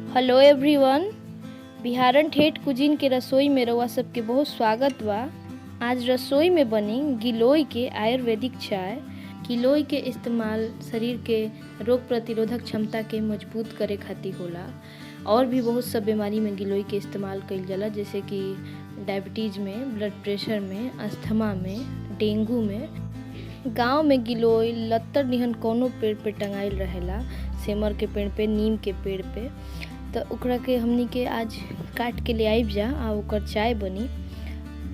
Hello everyone. बिहारन ठेठ cousin के रसोई में रउआ सबके बहुत स्वागत बा। आज रसोई में बनी गिलोय के आयुर्वेदिक चाय। गिलोय के इस्तेमाल शरीर के रोग प्रतिरोधक क्षमता के मजबूत करे खातिर होला और भी बहुत सब बीमारी में गिलोय के इस्तेमाल कइल जाला, जैसे कि डायबिटीज़ में, ब्लड प्रेशर में, अस्थमा में, डेंगू में। गांव में गिलोय लत्तर निहन कौनो पेड़ पे टंगाइल रहेला, सेमर के पेड़ पे, नीम के पेड़ पे। तो ओकरा के हमनी के आज काट के ले आइब जा आ ओकर चाय बनी।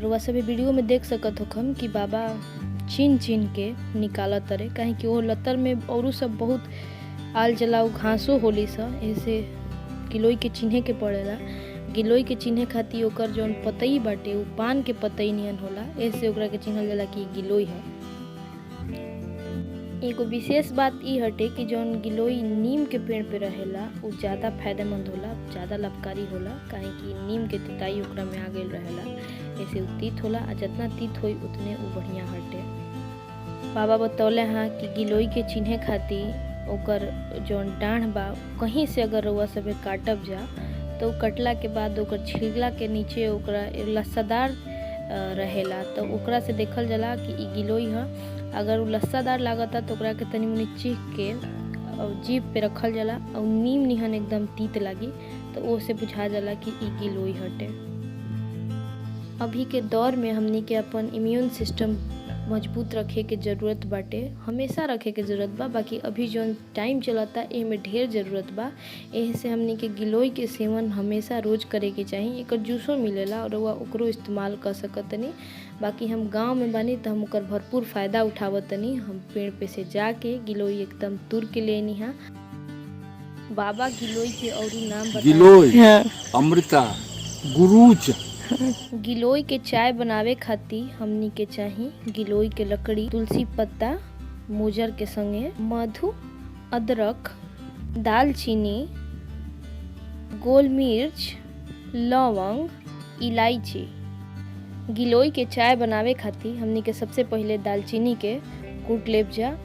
रउआ सब वीडियो में देख सकत होखम कि बाबा छीन छीन के निकालत तरे, काहे कि वो लत्तर में औरू सब बहुत आल जलाऊ घासो होली सा, ऐसे गिलोय के चिन्हे के पड़ेला। गिलोय के चिन्हे खातिर ओकर जौन पतई बाटे उ पान के पतई नियन होला, ऐसे ओकरा के चिन्हल जाला कि गिलोय है। एगो विशेष बात ई हटे कि जौन गिलोय नीम के पेड़ पे रहेला उ ज़्यादा फायदेमंद होला, ज़्यादा लाभकारी होला, काहे कि नीम के तिताई ओकरा में आ गइल रहेला, ऐसे उ तीत होला आ जितना तीत होई उतने उ बढ़िया हटे। बाबा बतौले हाँ कि गिलोय के चिन्हे खातिर ओकर जौन डाढ़ बा कहीं से अगर रउआ सबे काटब जा तो कटला के बाद ओकर छिलला के नीचे ओकरा लस्सादार रहेला, तो ओकरा से देखल जाला कि ई गिलोय ह। अगर उ लस्सादार लागता तो ओकरा के तनी मुनी चीख के और जीभ पे रखल जाला और नीम निहन एकदम तीत लागी तो वो से बुझा जाला कि ई गिलोय हटे। अभी के दौर में हमनी के अपन इम्यून सिस्टम मजबूत रखे के जरूरत बाटे, हमेशा रखे के जरूरत बा। बाकी अभी जौन टाइम चलता एमे ढेर जरूरत बा, एही से हमनी के गिलोय के सेवन हमेशा रोज करे के चाही। एकर जूसो मिलेला और ओकरो इस्तेमाल कर सकतनी। बाकी हम गांव में बानी तो हम ओकर भरपूर फायदा उठावतनी। हम पेड़ पे से जाके गिलोय एकदम तुर के लेनी हा। बाबा गिलोय के औरू नाम बता। गिलोय, अमृता, गुरूच। गिलोय के चाय बनावे खातिर हमनी के चाही गिलोय के लकड़ी, तुलसी पत्ता, मोजर के संगे मधु, अदरक, दालचीनी, गोल मिर्च, लवंग, इलायची। गिलोय के चाय बनावे खातिर हमनी के सबसे पहिले दालचीनी के कूट लेब जा।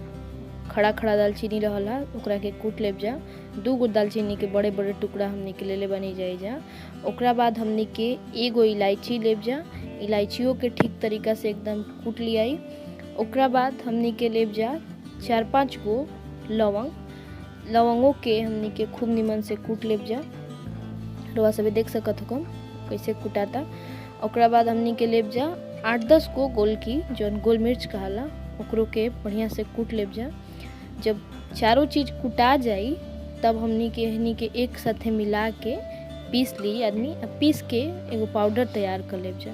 खड़ा खड़ा दालचीनी रहला ओकरा के कूट लेब जा। 2 गो दालचीनी के बड़े बड़े टुकड़ा हमनी के लेले बनी जाए जा। ओकरा बाद हमनी के एगो इलायची लेब जा, इलायचियों के ठीक तरीका से एकदम कूट लियाई। ओकरा बाद हमनी के लेब जा 4-5 गो लवंग, लवंगों के हमनी के खूब निमन से कूट लेब जा। रउआ सब देख सकत हो कैसे कुटाता। ओकरा बाद हमनी के लेब जा 8-10 गो गोलकी, जौन गोल मिर्च कहला, ओकरो के बढ़िया से कूट लेब जा। जब चारों चीज़ कुटा जाई तब हमनी के एक साथे मिला के पीस ली आदमी। पीस के एगो पाउडर तैयार कर लेब जा।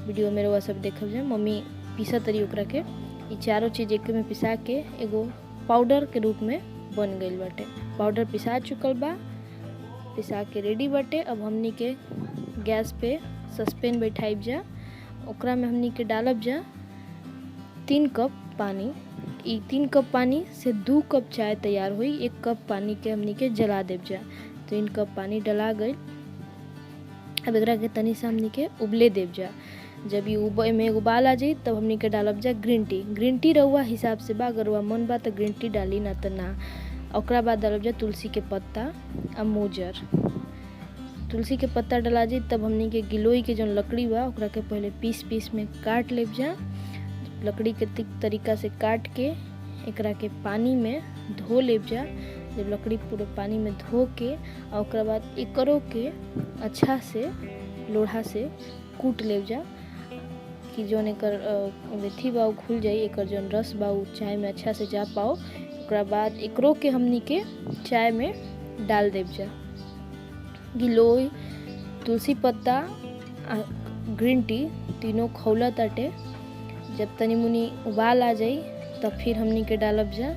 वीडियो में रउआ सब देखब जा मम्मी पीसत तरी ओकरा के। ई चारों चीज़ एक में पिसा के एगो पाउडर के रूप में बन गइल बाटे। पाउडर पिसा चुकल बा, पिसा के रेडी बाटे। अब हमनी के गैस पे सस्पेन बैठाइब जा। ओकरा में हमनी के डालब जा 3 कप पानी। ई 3 कप पानी से 2 कप चाय तैयार हुई। 1 कप पानी के हमनी के जला देब जा। 3 कप पानी डला गई। अब एकरा के तनी से हमनी के उबले देब जा। जब ये में उबाल आ जाई तब हमनी के डालब जा ग्रीन टी। ग्रीन टी रउआ हिसाब से बा, अगर रउआ मन बा तो ग्रीन टी डाली, ना तो ना। ओकरा बाद डालब जा तुलसी के पत्ता आ मोजर। तुलसी के पत्ता डला जाई तब हमनी के गिलोय के जौन लकड़ी बा ओकरा के पहले पीस में काट लेब जा। लकड़ी के तरीका से काट के एकरा के पानी में धो लेब जा। जब लकड़ी पूरे पानी में धो के और ओकरा बाद एकरो के अच्छा से लोढ़ा से कूट लेब जा कि जौन एकर मेथी बा खुल जाई, एकर जौन रस बा चाय में अच्छा से जा पाओ। ओकरा बाद एकरो के हमनी के चाय में डाल देब जा। गिलोय, तुलसी पत्ता आ ग्रीन टी तीनों खौला ताटे। जब तनी मुनी उबाल आ जाई तब फिर हमनी के डालब जा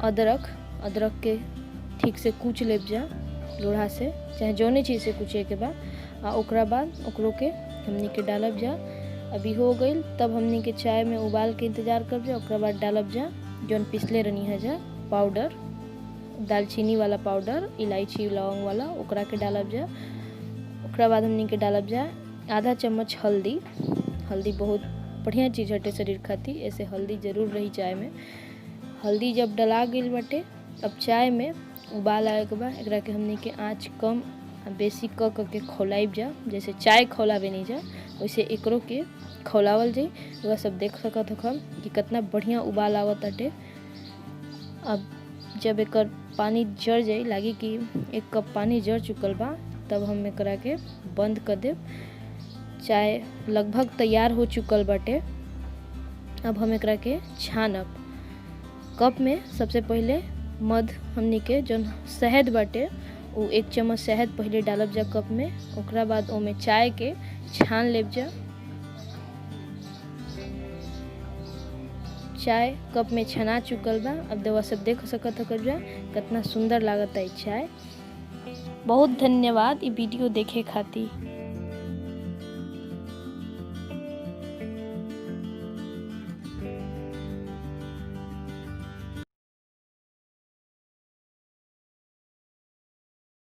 अदरक। अदरक के ठीक से कूच लेब जा लोढ़ा से, चाहे जौने चीज़ से कूचे के बा। आ ओकरा बाद ओकरो के हमनी के डालब जा। अभी हो गई तब हमनी के चाय में उबाल के इंतज़ार कर जा। ओकरा बाद डालब जा जौन पिसले रहनी है जा पाउडर, दालचीनी वाला पाउडर, इलायची लौंग वाला, ओकरा के डालब जा। ओकरा बाद हमनी के डालब जा आधा चम्मच हल्दी। हल्दी बहुत बढ़िया चीज़ हटे शरीर खातिर, ऐसे हल्दी जरूर रही चाय में। हल्दी जब डला गई बाटे अब चाय में उबाल आए के बाद एकरा के हमनी के आँच कम आ बेसी क के खौलाइब जा। जैसे चाय खौलावे नहीं जा वैसे एकरो के खौलावल जाई। वह सब देख सकत हम कि कितना बढ़िया उबाल आवत बाटे। अब जब एकर पानी जर जाई, लागी कि 1 कप पानी जर चुकल बा, तब हम एकरा के बंद कर देब। चाय लगभग तैयार हो चुकल बाटे। अब हम एकरा के छानब। कप में सबसे पहले मध हमनी के जौन शहद बाटे वो 1 चम्मच शहद पहले डालब जा कप में। ओकरा बाद ओमे चाय के छान लेब जा। चाय कप में छना चुकल बा। अब देवा सब देख सकत हो जा कितना सुंदर लागता है चाय। बहुत धन्यवाद ई वीडियो देखे खातिर।